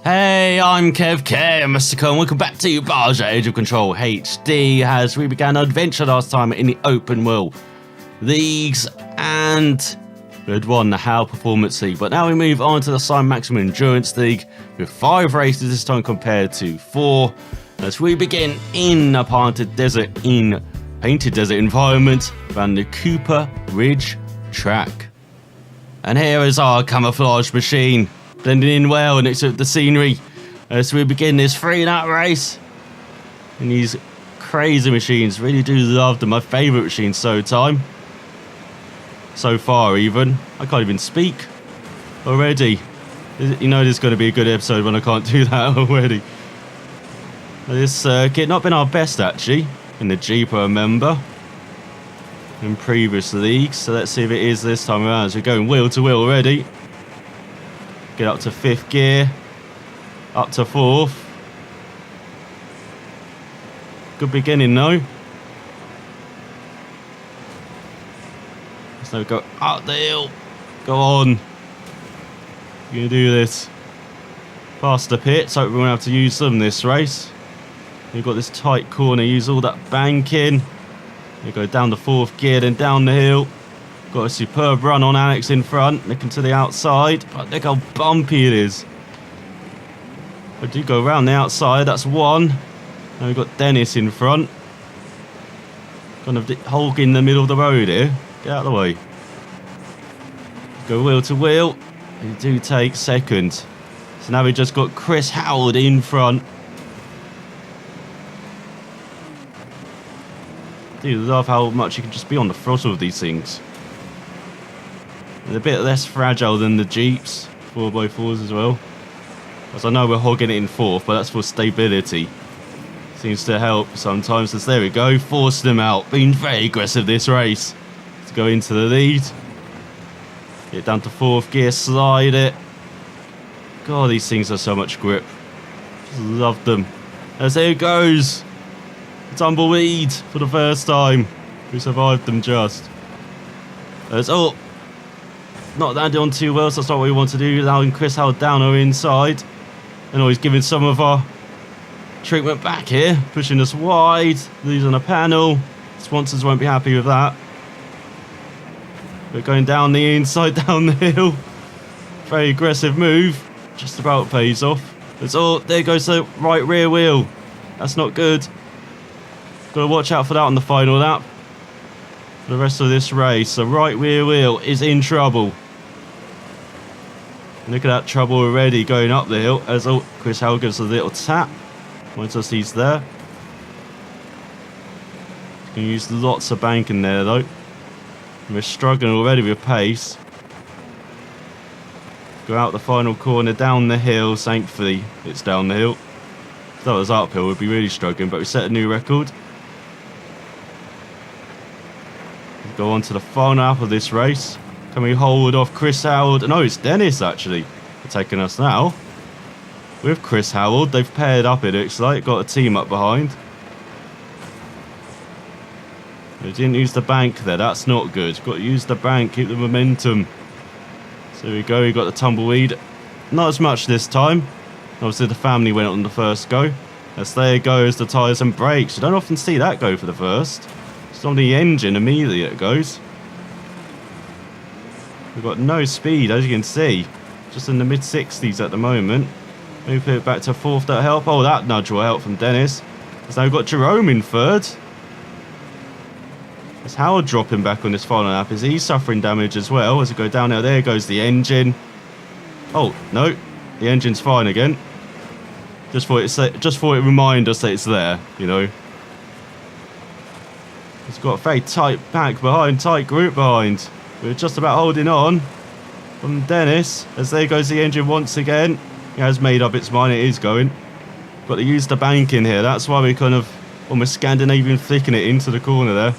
Hey, I'm KevK, Mr. Cole, and welcome back to Baja Age of Control HD as we began our adventure last time in the open world leagues and we had won the HAL Performance League, but now we move on to the Sign Maximum Endurance League with 5 races this time compared to 4 as we begin in a painted desert environment around the Cooper Ridge track. And here is our camouflage machine, blending in well next to the scenery as we begin this 3-lap race. And these crazy machines, really do love them. My favourite machine so far even. I can't even speak already. You know there's going to be a good episode when I can't do that already. This circuit, not been our best actually in the Jeep, I remember, in previous leagues. So let's see if it is this time around as we're going wheel to wheel already. Get up to 5th gear, up to 4th. Good beginning though. So go up the hill. Go on. You're going to do this. Past the pits, hope we won't have to use them this race. You've got this tight corner, use all that banking. You go down the 4th gear, then down the hill. Got a superb run on Alex in front, looking to the outside, but look how bumpy it is. I do go around the outside, that's 1. Now we've got Dennis in front. Kind of hogging the middle of the road here. Get out of the way. Go wheel to wheel. You do take 2nd. So now we've just got Chris Howard in front. I do love how much you can just be on the throttle of these things. They're a bit less fragile than the Jeeps, 4x4s as well. As I know we're hogging it in 4th, but that's for stability. Seems to help sometimes. As there we go, forced them out. Been very aggressive this race. To go into the lead. Get down to 4th gear, slide it. God, these things are so much grip. Just love them. As there it goes. Tumbleweed for the first time. We survived them just. Oh. Not landed on too well, so that's not what we want to do. Allowing Chris Howard down our inside. And always giving some of our treatment back here. Pushing us wide. Losing a panel. Sponsors won't be happy with that. We're going down the inside, down the hill. Very aggressive move. Just about pays off. There goes the right rear wheel. That's not good. Got to watch out for that on the final lap. For the rest of this race, the right rear wheel is in trouble. Look at that trouble already going up the hill as Chris Howell gives a little tap. Once us he's there. You can use lots of banking there though. And we're struggling already with pace. Go out the final corner, down the hill. Thankfully, it's down the hill. If that was uphill, we'd be really struggling, but we set a new record. Go on to the final lap of this race. Can we hold off Chris Howard? No, it's Dennis actually taking us now. With Chris Howard, they've paired up it looks like. Got a team up behind. They didn't use the bank there, that's not good. Got to use the bank, keep the momentum. So there we go, we got the tumbleweed. Not as much this time. Obviously the family went on the first go. As there goes the tyres and brakes. You don't often see that go for the first. It's on the engine immediately it goes. We've got no speed as you can see. Just in the mid-60s at the moment. Maybe put it back to 4th, that'll help. Oh, that nudge will help from Dennis. So now we've got Jerome in 3rd. As Howard dropping back on this final lap. Is he suffering damage as well? As we go down there goes the engine. Oh, no. The engine's fine again. Just thought it remind us that it's there, you know. It's got a very tight pack behind, tight group behind. We're just about holding on from Dennis. As there goes the engine once again. It has made up its mind, it is going. Got to use the bank in here. That's why we kind of almost Scandinavian flicking it into the corner there.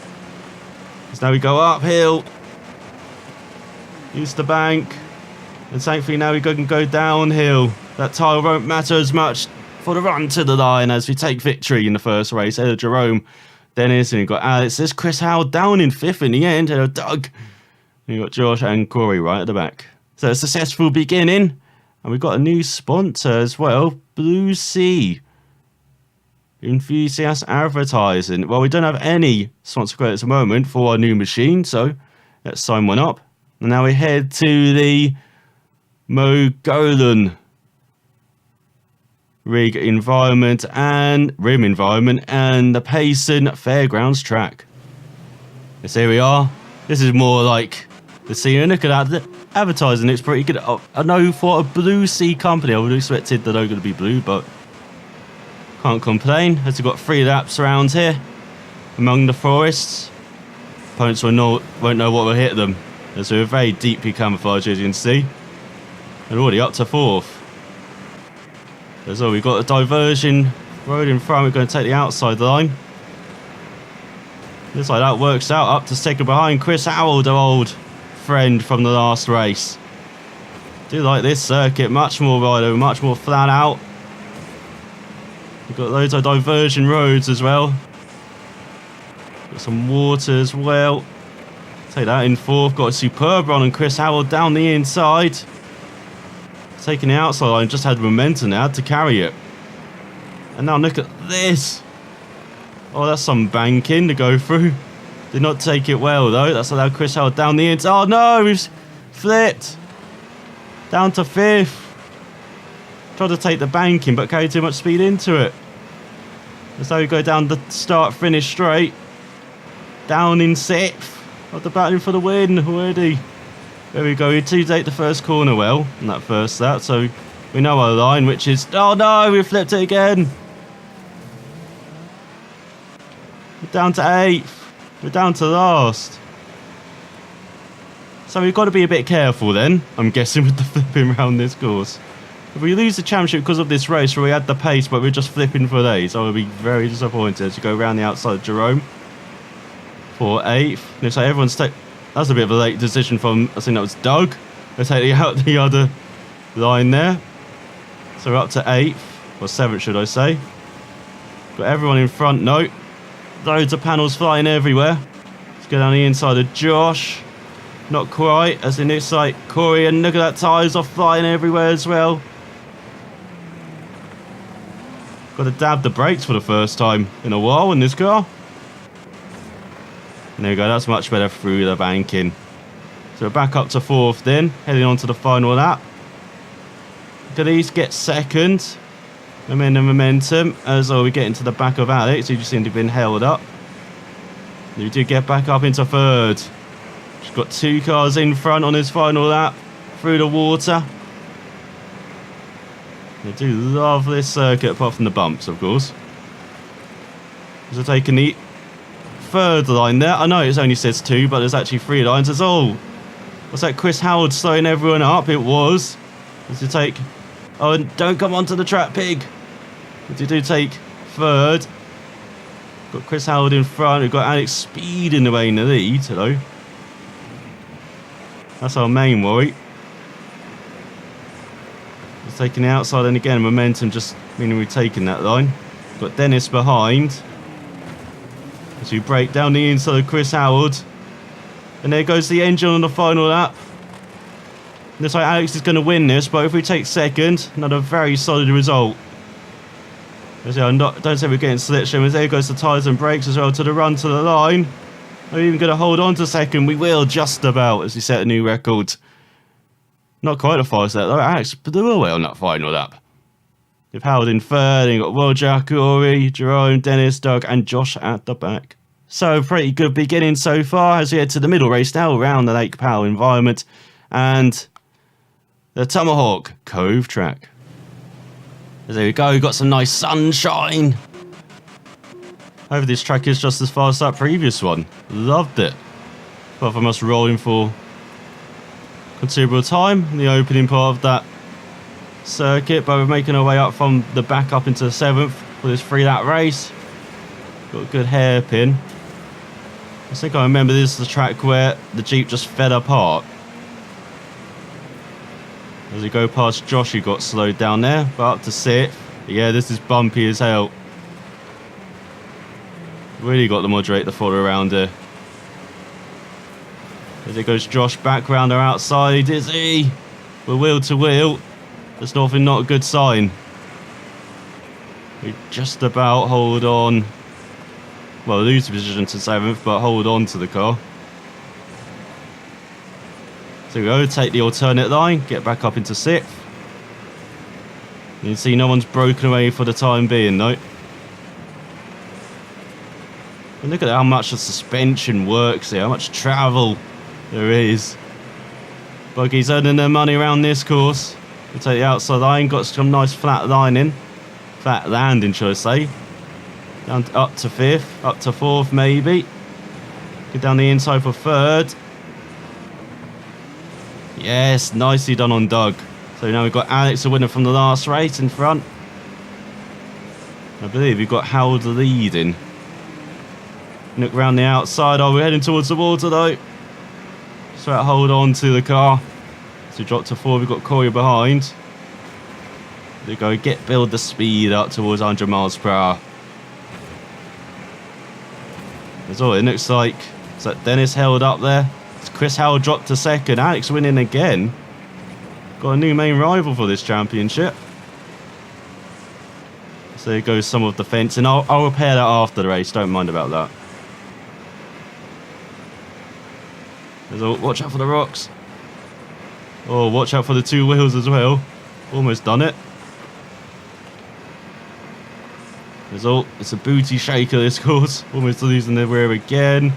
So now we go uphill. Use the bank. And thankfully now we can go downhill. That tyre won't matter as much for the run to the line as we take victory in the first race. Hello Jerome, Dennis, and you've got Alex. There's Chris Howell down in 5th in the end. Hello Doug. And you've got Josh and Corey right at the back. So a successful beginning. And we've got a new sponsor as well, Blue Sea Enthusiast Advertising. Well, we don't have any sponsor credits at the moment for our new machine, so let's sign one up. And now we head to the Mogollon rim environment and the Payson Fairgrounds track. Yes, here we are. This is more like the scene. Look at that. The advertising looks pretty good. I know for a Blue Sea company, I would have expected the logo to be blue, but can't complain, as we've got 3 laps around here among the forests. Opponents won't know what will hit them, as we're very deeply camouflaged, as you can see. They're already up to 4th. So we've got a diversion road in front. We're going to take the outside line. Looks like that works out. Up to 2nd behind Chris Howell, our old friend from the last race. Do like this circuit, much more rider, much more flat out. We've got loads of diversion roads as well. Got some water as well. Take that in 4th. Got a superb run on Chris Howell down the inside. Taking the outside line, just had momentum now to carry it. And now look at this. Oh, that's some banking to go through. Did not take it well though. That's allowed Chris Howell down the inside. Oh no, we've flipped. Down to 5th. Tried to take the banking, but carried too much speed into it. That's how we go down the start finish straight. Down in 6th. Got the battling for the win already. There we go. We do take the first corner well in that first lap, so we know our line, which is, oh no, we flipped it again. We're down to 8th. We're down to last. So we've got to be a bit careful then, I'm guessing, with the flipping around this course. If we lose the championship because of this race where we had the pace but we're just flipping for days, I would be very disappointed as you go around the outside of Jerome for 8th. Looks like everyone's that's a bit of a late decision from, I think that was Doug. Let's take out the other line there. So we're up to 8th, or 7th should I say. Got everyone in front, no. Loads of panels flying everywhere. Let's go down the inside of Josh. Not quite, as it looks like Corey, and look at that, tyres are flying everywhere as well. Got to dab the brakes for the first time in a while in this car. And there we go, that's much better through the banking. So we're back up to 4th then, heading on to the final lap. Could these get 2nd? Momentum, as we get into the back of Alex, who just seemed to have been held up. We do get back up into 3rd. She's got 2 cars in front on his final lap, through the water. They do love this circuit, apart from the bumps, of course. So taking the 3rd line there. I know it only says 2, but there's actually 3 lines. It's all. Was that Chris Howard slowing everyone up? It was. As you take. Oh, and don't come onto the track, pig. But you do take 3rd. Got Chris Howard in front. We've got Alex speeding away in the lead. Hello. That's our main worry. Just taking the outside, and again, momentum just meaning we've taken that line. Got Dennis behind. As we break down the inside of Chris Howard. And there goes the engine on the final lap. Looks like Alex is going to win this, but if we take 2nd, another very solid result. Don't say we're getting slit shimmers. There goes the tyres and brakes as well to the run to the line. Are we even going to hold on to 2nd? We will, just about, as we set a new record. Not quite a fast lap though. Alex blew away on that final lap. They've held in 3rd, and got Roger, Corey, Jerome, Dennis, Doug, and Josh at the back. So, pretty good beginning so far as we head to the middle race now around the Lake Powell environment and the Tomahawk Cove track. There we go, got some nice sunshine. Hope this track is just as fast as that previous one. Loved it. Apart from us rolling for considerable time in the opening part of that circuit, but we're making our way up from the back up into the 7th for this 3-lap race. Got a good hairpin. I think I remember this is the track where the Jeep just fell apart. As we go past Josh, who got slowed down there, but up to 6th. Yeah, this is bumpy as hell. Really got to moderate the follow around here. As it goes Josh back round our outside, is he? We're wheel to wheel. That's not a good sign. We just about hold on. Well, lose the position to 7th, but hold on to the car. So we go, take the alternate line, get back up into 6th. You can see no one's broken away for the time being, though. And look at how much the suspension works here, how much travel there is. Buggies earning their money around this course. We take the outside line, got some nice flat lining. Flat landing, should I say. Down up to 5th, up to 4th maybe. Get down the inside for 3rd. Yes, nicely done on Doug. So now we've got Alex, the winner from the last race, in front. I believe we've got Howard leading. Look round the outside. Oh, we're heading towards the water though. So hold on to the car. So drop to 4. We've got Corey behind. There we go. Build the speed up towards 100 miles per hour. That's all. It looks like. Is that Dennis held up there? It's Chris Howell dropped to 2nd. Alex winning again. Got a new main rival for this championship. So there goes some of the fencing. I'll repair that after the race. Don't mind about that. Watch out for the rocks. Oh, watch out for the 2 wheels as well. Almost done it. It's a booty shaker, this course. Almost losing the rear again.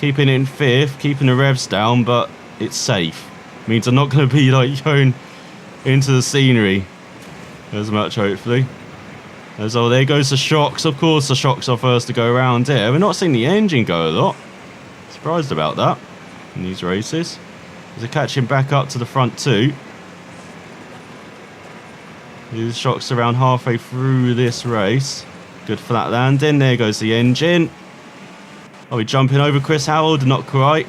Keeping it in 5th, keeping the revs down, but it's safe. Means I'm not going to be like going into the scenery as much, hopefully. There goes the shocks. Of course, the shocks are first to go around here. We're not seeing the engine go a lot. Surprised about that in these races. They're catching back up to the front too. These shocks around halfway through this race. Good flat landing. There goes the engine. Oh, we're jumping over Chris Howard. Not quite.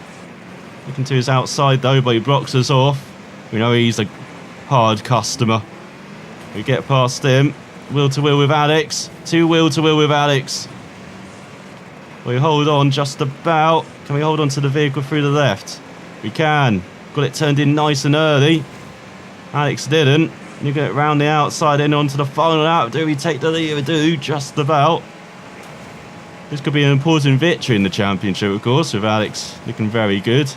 Looking to his outside though, but he blocks us off. We know he's a hard customer. We get past him. Wheel to wheel with Alex. 2 wheel to wheel with Alex. We hold on just about. Can we hold on to the vehicle through the left? We can. Got it turned in nice and early. Alex didn't. You get it round the outside and onto the final lap. Do we take the lead? We do, just about. This could be an important victory in the championship, of course, with Alex looking very good.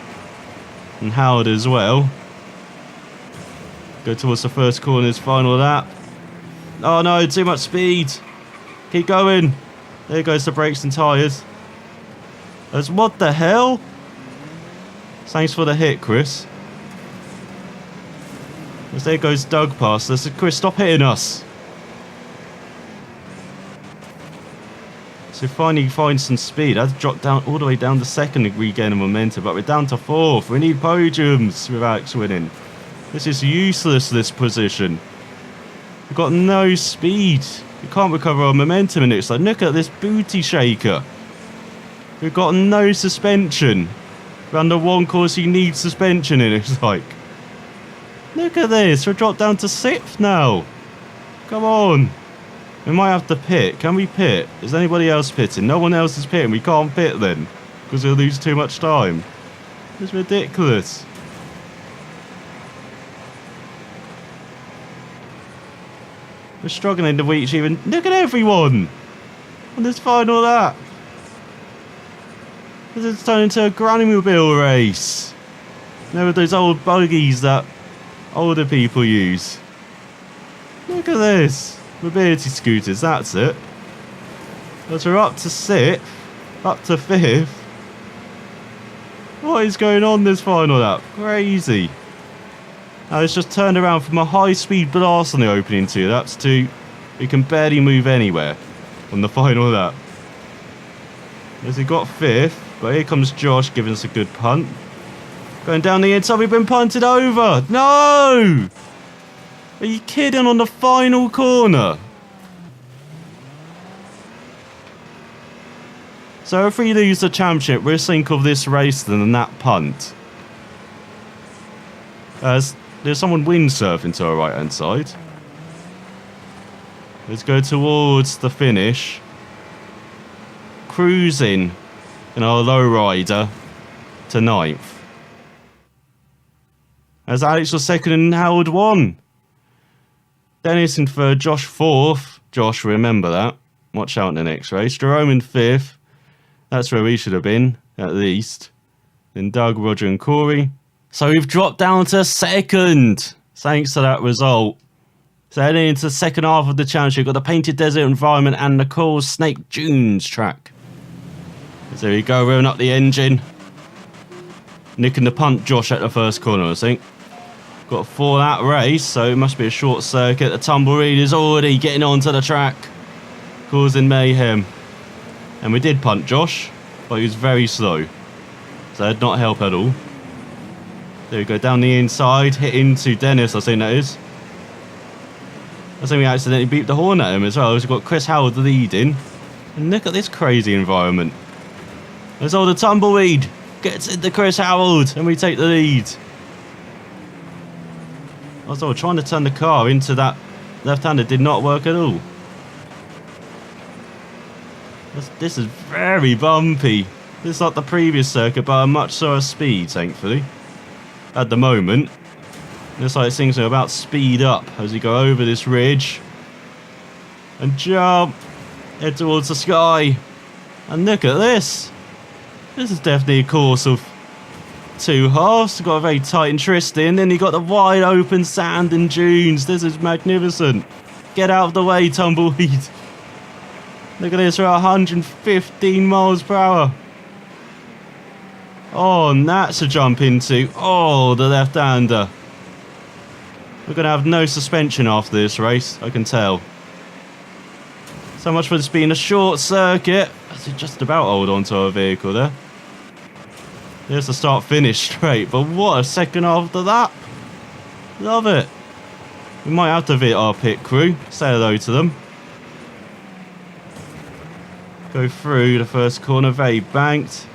And Howard as well. Go towards the first corner's final lap. Oh no, too much speed. Keep going. There goes the brakes and tyres. What the hell? Thanks for the hit, Chris. As there goes Doug past us. Chris, stop hitting us. So finally find some speed. I've dropped down all the way down to 2nd to regain momentum, but we're down to 4th. We need podiums with Alex winning. This is useless, this position. We've got no speed. We can't recover our momentum, and it's like, look at this booty shaker. We've got no suspension. Around the one course you need suspension in, it's like. Look at this, we're dropped down to 6th now. Come on. We might have to pit. Can we pit? Is anybody else pitting? No one else is pitting. We can't pit then. Because we'll lose too much time. It's ridiculous. We're struggling to reach even. Look at everyone on this final lap. This is turning into a granny mobile race. There are those old buggies that older people use. Look at this. Mobility scooters, that's it. But we're up to 6th, up to 5th. What is going on this final lap? Crazy. Now it's just turned around from a high-speed blast on the opening 2 laps to we can barely move anywhere on the final lap. As we got 5th, but here comes Josh giving us a good punt. Going down the inside, we've been punted over. No! Are you kidding, on the final corner? So if we lose the championship, we'll think of this race than that punt. As there's someone windsurfing to our right hand side. Let's go towards the finish. Cruising in our lowrider to 9th. As Alex was second and Howard won. Dennis in third, Josh fourth. Josh, remember that. Watch out in the next race. Jerome in fifth. That's where we should have been, at least. Then Doug, Roger and Corey. So we've dropped down to second, thanks to that result. So heading into the second half of the challenge, we've got the Painted Desert Environment and the Coral Snake Dunes track. So there we go, revving up the engine. Nicking the punt Josh at the first corner, I think. Got a 4-lap race, so it must be a short circuit. The tumbleweed is already getting onto the track, causing mayhem. And we did punt Josh, but he was very slow. So that did not help at all. There we go, down the inside, hit into Dennis, I think that is. I think we accidentally beeped the horn at him as well. We've got Chris Howard leading. And look at this crazy environment. There's all the tumbleweed. Gets into Chris Howard, and we take the lead. Also, trying to turn the car into that left-hander did not work at all. This is very bumpy. This is like the previous circuit, but a much slower speed, thankfully. At the moment, looks like things are about to speed up as we go over this ridge and jump, head towards the sky. And look at this. This is definitely a course of two halves. You've got a very tight and twisty, and then you've got the wide open sand and dunes. This is magnificent. Get out of the way, tumbleweed. Look at this, we're at 115 miles per hour. Oh, and that's a jump into. Oh, the left-hander. We're going to have no suspension after this race, I can tell. So much for this being a short circuit. As we just about hold on to our vehicle there. There's the start-finish straight, but what a second after that. Love it. We might have to visit our pit crew. Say hello to them. Go through the first corner, very banked.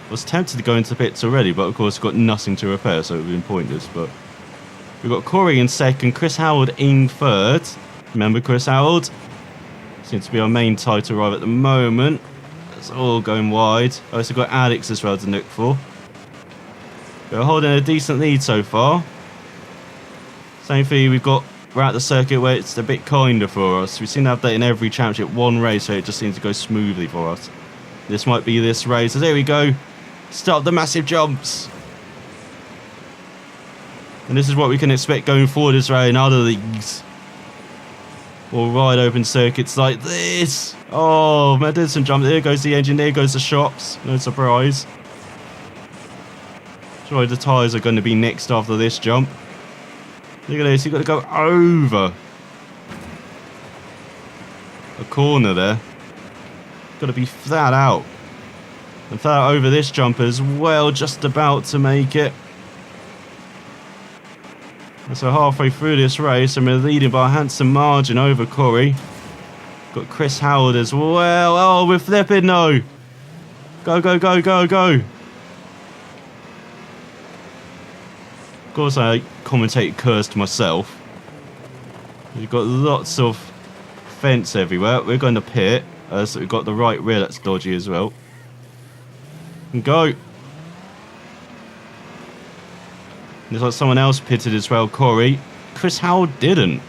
I was tempted to go into pits already, but of course got nothing to repair, so it would have been pointless. But we've got Corey in second, Chris Howard in third. Remember Chris Howard? Seems to be our main title rival at the moment. It's all going wide. I also got Alex as well to look for. We're holding a decent lead so far. Same thing, we're at the circuit where it's a bit kinder for us. We seem to have that in every championship, one race, so it just seems to go smoothly for us. This might be this race. So there we go. Start the massive jumps. And this is what we can expect going forward as well in other leagues. Or wide open circuits like this. Oh, magnificent jump. There goes the engine. There goes the shocks. No surprise. Sorry, the tyres are going to be next after this jump. Look at this. You've got to go over a corner there. Got to be flat out. And flat over this jump as well, just about to make it. And so halfway through this race, and we're leading by a handsome margin over Corey. Got Chris Howard as well. Oh, we're flipping no. Go, go, go, go, go. Of course, I commentate cursed myself. We've got lots of fence everywhere. We're going to pit. So we've got the right rear that's dodgy as well. And go. There's like someone else pitted as well, Corey. Chris Howard didn't.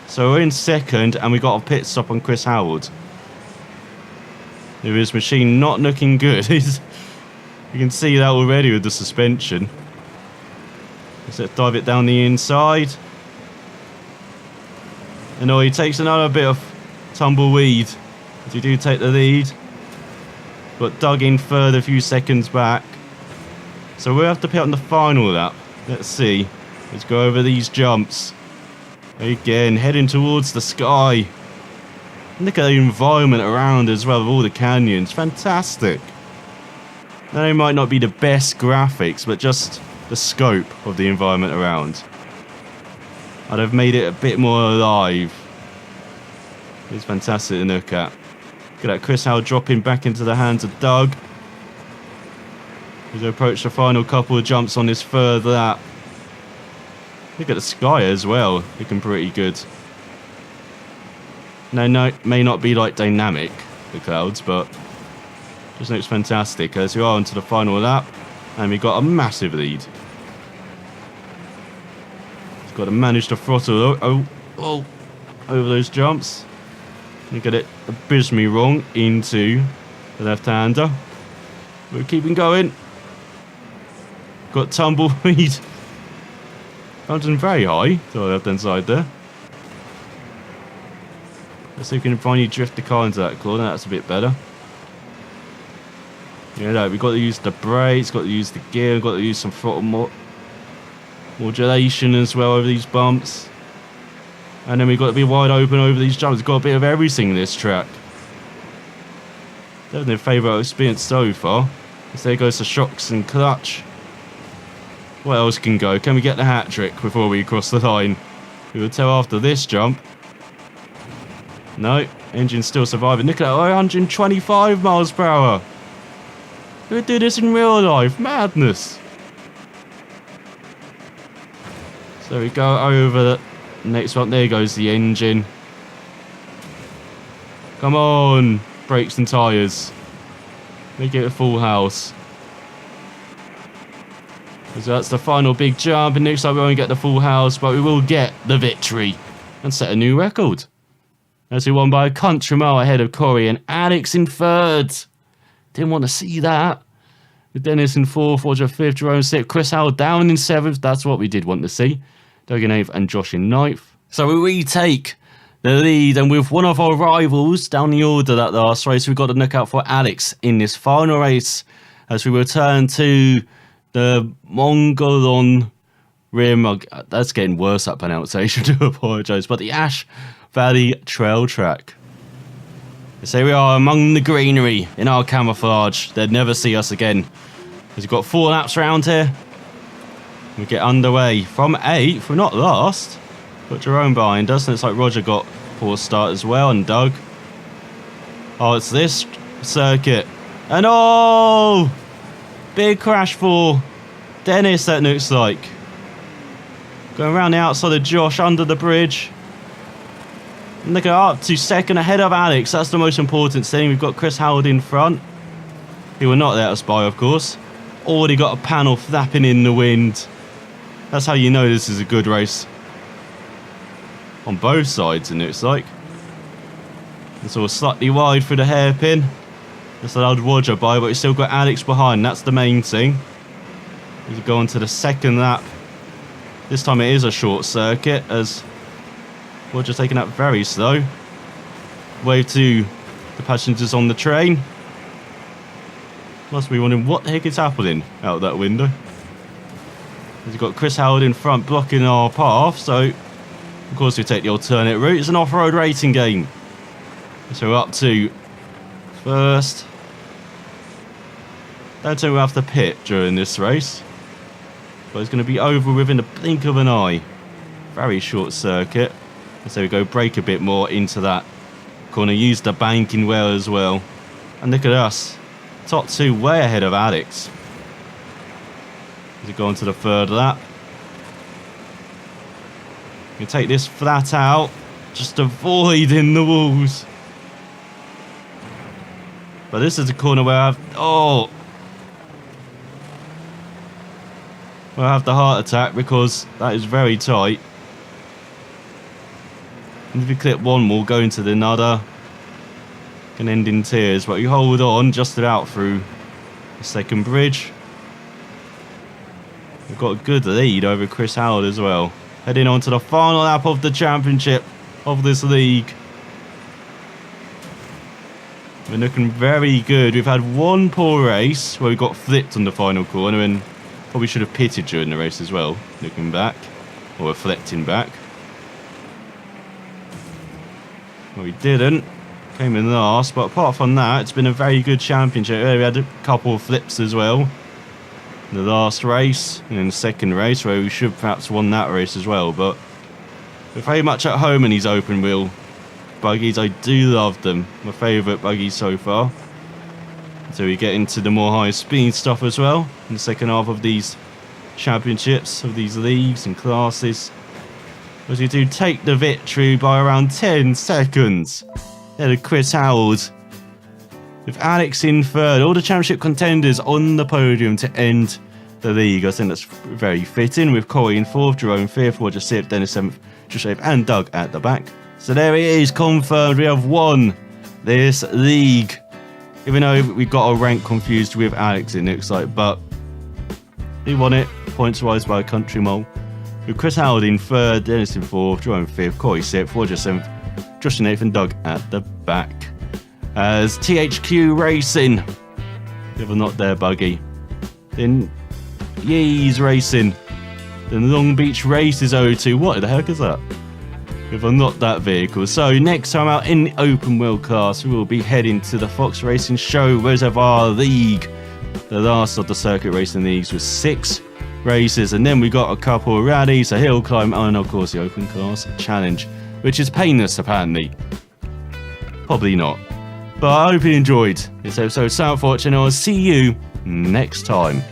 So we're in second and we got a pit stop on Chris Howard. His machine not looking good. You can see that already with the suspension. Let's dive it down the inside. And he takes another bit of tumbleweed. As we do take the lead. Got dug in further a few seconds back. So we'll have to pit on the final lap. Let's see. Let's go over these jumps. Again, heading towards the sky. Look at the environment around as well, with all the canyons. Fantastic. Now, they might not be the best graphics, but just the scope of the environment around. I'd have made it a bit more alive. It's fantastic to look at. Look at that, Chris Howard dropping back into the hands of Doug. As we approach the final couple of jumps on this third lap. Look at the sky as well, looking pretty good. No, may not be like dynamic, the clouds, but just looks fantastic as we are onto the final lap. And we got a massive lead. He's got to manage to throttle over those jumps. You get it abysmally wrong into the left-hander. We're keeping going. Got tumbleweed. Bouncing very high to the left-hand side there. Let's see if we can finally drift the car into that corner. That's a bit better. Yeah, no, we've got to use the brakes, got to use the gear, got to use some throttle modulation as well over these bumps. And then we've got to be wide open over these jumps. We've got a bit of everything in this track. Definitely a favourite experience so far. So there goes the shocks and clutch. What else can go? Can we get the hat trick before we cross the line? We will tell after this jump. No, engine's still surviving. Look at that, 125 miles per hour. Who would do this in real life? Madness. So we go over the next one. There goes the engine. Come on, brakes and tyres. Make it a full house. So that's the final big jump, and looks like we won't get the full house, but we will get the victory and set a new record. As we won by a country mile ahead of Corey and Alex in third. Didn't want to see that. With Dennis in fourth, Roger fifth, Jerome sixth, Chris Howell down in seventh. That's what we did want to see. Doug in eighth and Josh in ninth. So we retake the lead, and with one of our rivals down the order that last race, we've got to look out for Alex in this final race as we return to the Mongolon Rim. That's getting worse, that pronunciation, I do apologise, but the Ash Valley Trail Track. So here we are among the greenery in our camouflage. They'd never see us again. Because we've got 4 laps around here. We get underway from 8th. We're not last. Got Jerome behind us. And it's like Roger got poor start as well. And Doug. Oh, it's this circuit. And oh! Big crash for Dennis, that looks like. Going around the outside of Josh under the bridge. And look up to second ahead of Alex. That's the most important thing. We've got Chris Howard in front. He will not let us by, of course. Already got a panel flapping in the wind. That's how you know this is a good race. On both sides, it looks like. It's all slightly wide for the hairpin. That's allowed Roger by, but we've still got Alex behind. That's the main thing. We go on to the second lap. This time it is a short circuit as Roger taking that very slow. Wave to the passengers on the train. Must be wondering what the heck is happening out that window. We've got Chris Howard in front blocking our path, so of course we take the alternate route. It's an off-road racing game. So we're up to first. Don't think we'll have to pit during this race, but it's going to be over within the blink of an eye. Very short circuit. So we go brake a bit more into that corner. Use the banking well as well. And look at us. Top 2 way ahead of Alex. As we go on to the third lap. You take this flat out. Just avoiding the walls. But this is a corner where I have... Oh! Well, I have the heart attack because that is very tight. And if you clip one, we'll go into the another. Can end in tears, but you hold on just about through the second bridge. We've got a good lead over Chris Howard as well. Heading on to the final lap of the championship of this league. We're looking very good. We've had one poor race where we got flipped on the final corner and probably should have pitted during the race as well, looking back, or reflecting back. Well, we didn't. Came in last, but apart from that, it's been a very good championship. We had a couple of flips as well in the last race, and in the second race, where we should perhaps won that race as well. But we're very much at home in these open wheel buggies. I do love them. My favourite buggies so far. So we get into the more high speed stuff as well in the second half of these championships, of these leagues and classes. As we do take the victory by around 10 seconds. There to Chris Howard. With Alex in third. All the championship contenders on the podium to end the league. I think that's very fitting, with Corey in 4th, Jerome 5th, Roger 6th, Dennis 7th, Josh 8th, and Doug at the back. So there it is, confirmed. We have won this league. Even though we got our rank confused with Alex, it looks like, but he won it, points-wise by a country mole. With Chris Howard in 3rd, Dennis in 4th, Jerome 5th, Corey 6th, Roger 7th, Josh and Nathan, Doug at the back. As THQ Racing, if I'm not there, buggy. Then Yee's Racing. Then Long Beach Races 02. What the heck is that? If I'm not that vehicle. So next time out in the open wheel class, we will be heading to the Fox Racing Show Reservoir League. The last of the circuit racing leagues with 6 races, and then we got a couple of rallies, a hill climb, and of course the open class challenge, which is painless apparently. Probably not. But I hope you enjoyed this episode. So unfortunate, I'll see you next time.